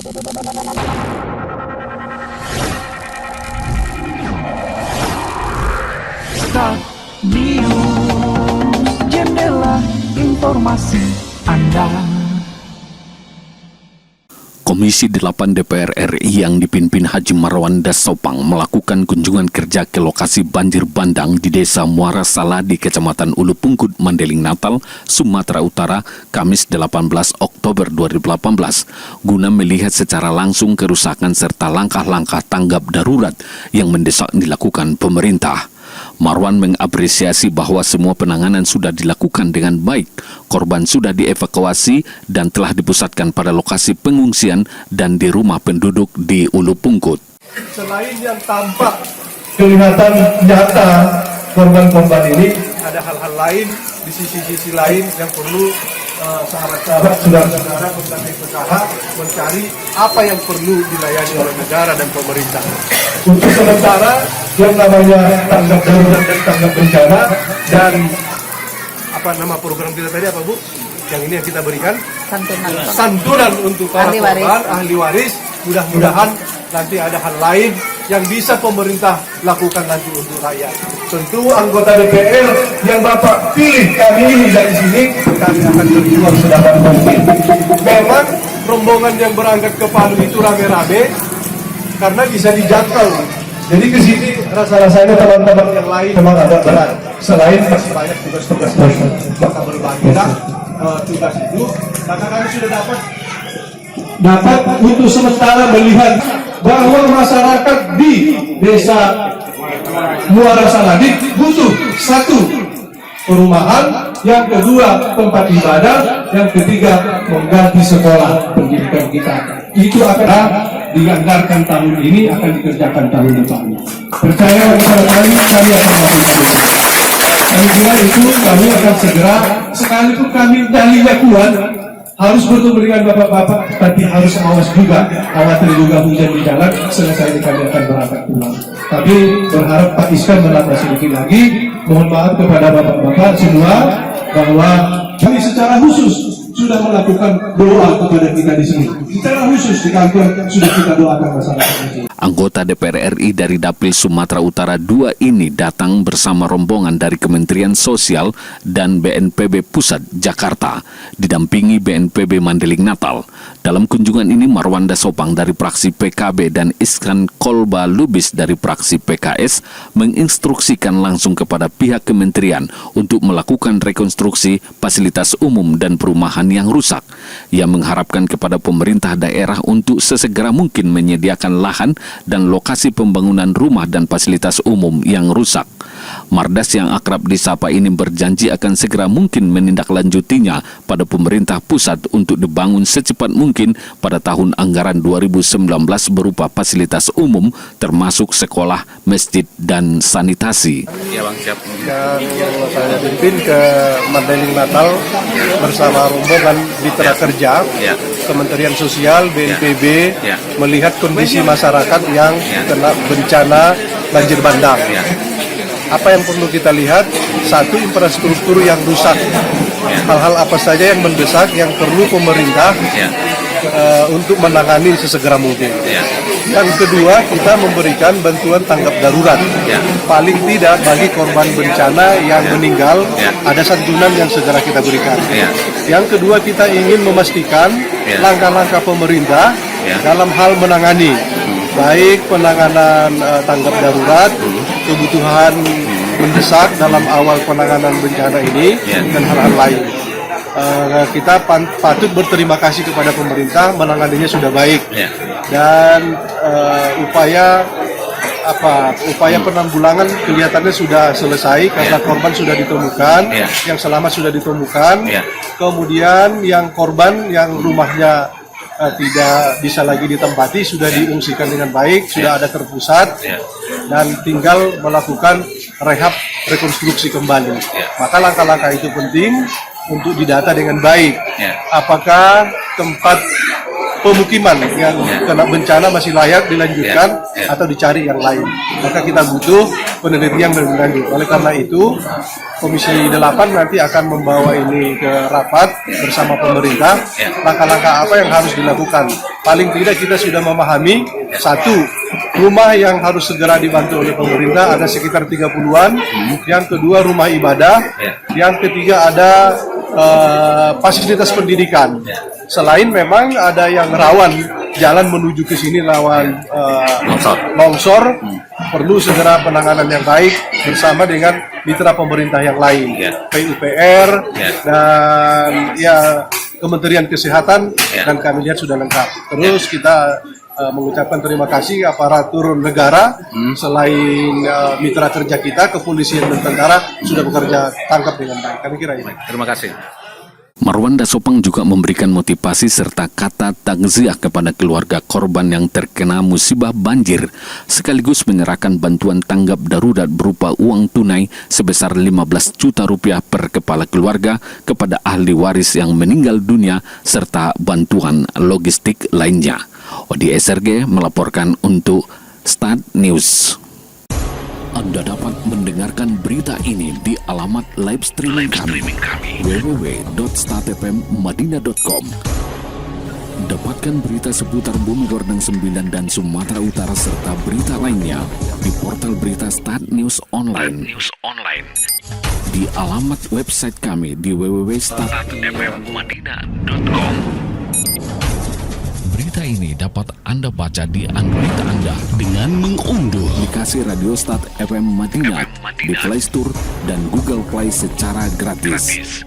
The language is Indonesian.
Start News, jendela informasi Anda. Komisi 8 DPR RI yang dipimpin Haji Marwanda Sopang melakukan kunjungan kerja ke lokasi banjir bandang di Desa Muara Saladi, Kecamatan Ulu Pungkut, Mandeling Natal, Sumatera Utara, Kamis 18 Oktober 2018, guna melihat secara langsung kerusakan serta langkah-langkah tanggap darurat yang mendesak dilakukan pemerintah. Marwan mengapresiasi bahwa semua penanganan sudah dilakukan dengan baik, korban sudah dievakuasi dan telah dipusatkan pada lokasi pengungsian dan di rumah penduduk di Ulu Pungkut. Selain yang tampak kelihatan nyata korban-korban ini, ada hal-hal lain di sisi-sisi lain yang perlu sahabat-sahabat, saudara-saudara, pengusaha mencari apa yang perlu dilayani oleh negara dan pemerintah. Untuk sementara yang namanya tanggap darurat dan tanggap bencana dan apa nama program kita tadi apa Bu? Yang ini yang kita berikan santunan untuk para korban, ahli waris. Mudah-mudahan nanti ada hal lain yang bisa pemerintah lakukan nanti untuk rakyat. Tentu anggota DPR yang Bapak pilih kami ini dari sini, kami akan berjuang sedapat mungkin. Memang rombongan yang berangkat ke Palu itu rame-rame karena bisa dijangkau. Jadi ke sini rasa-rasanya teman-teman yang lain memang agak berat. Selain masih banyak tugas-tugas lain, maka berbagilah tugas itu. Maka kami sudah dapat untuk sementara melihat bahwa masyarakat di Desa Muara Saladi butuh satu, perumahan, yang kedua tempat ibadah, yang ketiga mengganti sekolah pendidikan kita. Itu akan dianggarkan tahun ini, akan dikerjakan tahun depan. Percaya kepada kami akan melakukan itu. Kami kira itu kami akan segera, sekalipun kami dalinya kuat, harus bertemu dengan bapak-bapak, tapi harus awas juga, khawatir juga hujan di jalan. Selesai ini kami akan berangkat pulang. Tapi berharap Pak Iskan menambah sedikit lagi. Mohon maaf kepada bapak-bapak semua bahwa kami secara khusus sudah melakukan doa kepada kita di sini. Secara khusus di kantor sudah kita doakan masyarakat di sini. Anggota DPR RI dari Dapil Sumatera Utara 2 ini datang bersama rombongan dari Kementerian Sosial dan BNPB Pusat Jakarta, didampingi BNPB Mandeling Natal. Dalam kunjungan ini Marwanda Sopang dari fraksi PKB dan Iskan Kolba Lubis dari fraksi PKS menginstruksikan langsung kepada pihak kementerian untuk melakukan rekonstruksi fasilitas umum dan perumahan yang rusak. Ia mengharapkan kepada pemerintah daerah untuk sesegera mungkin menyediakan lahan dan lokasi pembangunan rumah dan fasilitas umum yang rusak. Mardas yang akrab disapa ini berjanji akan segera mungkin menindaklanjutinya pada pemerintah pusat untuk dibangun secepat mungkin pada tahun anggaran 2019 berupa fasilitas umum termasuk sekolah, masjid, dan sanitasi. Ya Bang, siap. Yang saya pimpin ke Mandeling Natal bersama rombongan Mitra Kerja, Kementerian Sosial, BNPB, melihat kondisi masyarakat yang kena bencana banjir bandang. Apa yang perlu kita lihat? Satu, infrastruktur yang rusak. Hal-hal apa saja yang mendesak yang perlu pemerintah untuk menangani sesegera mungkin. Yang kedua, kita memberikan bantuan tanggap darurat. Paling tidak bagi korban bencana yang meninggal, ada santunan yang segera kita berikan. Yang kedua, kita ingin memastikan langkah-langkah pemerintah dalam hal menangani, baik penanganan tanggap darurat, kebutuhan mendesak dalam awal penanganan bencana ini, dan hal-hal lain. Kita patut berterima kasih kepada pemerintah, menanganinya sudah baik, dan upaya penanggulangan kelihatannya sudah selesai karena korban sudah ditemukan, yang selamat sudah ditemukan, kemudian yang korban yang rumahnya tidak bisa lagi ditempati sudah diungsikan dengan baik, sudah ada terpusat, dan tinggal melakukan rehab rekonstruksi kembali. Maka langkah-langkah itu penting untuk didata dengan baik. Apakah tempat pemukiman yang kena bencana masih layak dilanjutkan atau dicari yang lain. Maka kita butuh penelitian lebih lanjut. Oleh karena itu, Komisi 8 nanti akan membawa ini ke rapat bersama pemerintah, langkah-langkah apa yang harus dilakukan. Paling tidak kita sudah memahami, satu, rumah yang harus segera dibantu oleh pemerintah ada sekitar 30-an, yang kedua rumah ibadah, yang ketiga ada fasilitas pendidikan. Selain memang ada yang rawan, jalan menuju ke sini rawan longsor, perlu segera penanganan yang baik bersama dengan mitra pemerintah yang lain, PUPR dan Kementerian Kesehatan, dan kami lihat sudah lengkap. Terus kita mengucapkan terima kasih aparatur negara, selain mitra kerja kita, kepolisian dan tentara sudah bekerja tangkap dengan baik. Kami kira ini. Terima kasih. Marwan Dasopang juga memberikan motivasi serta kata takziah kepada keluarga korban yang terkena musibah banjir, sekaligus menyerahkan bantuan tanggap darurat berupa uang tunai sebesar 15 juta rupiah per kepala keluarga kepada ahli waris yang meninggal dunia serta bantuan logistik lainnya. Odi SRG melaporkan untuk Start News. Anda dapat mendengarkan berita ini di alamat live streaming kami www.startfmmadinah.com. Dapatkan berita seputar Bumi Gordang 9 dan Sumatera Utara serta berita lainnya di portal berita Start News Online. Di alamat website kami di www.startfmmadinah.com. Berita ini dapat Anda baca di Android Anda dengan mengunduh aplikasi Radio Start FM Madinah di Play Store dan Google Play secara gratis.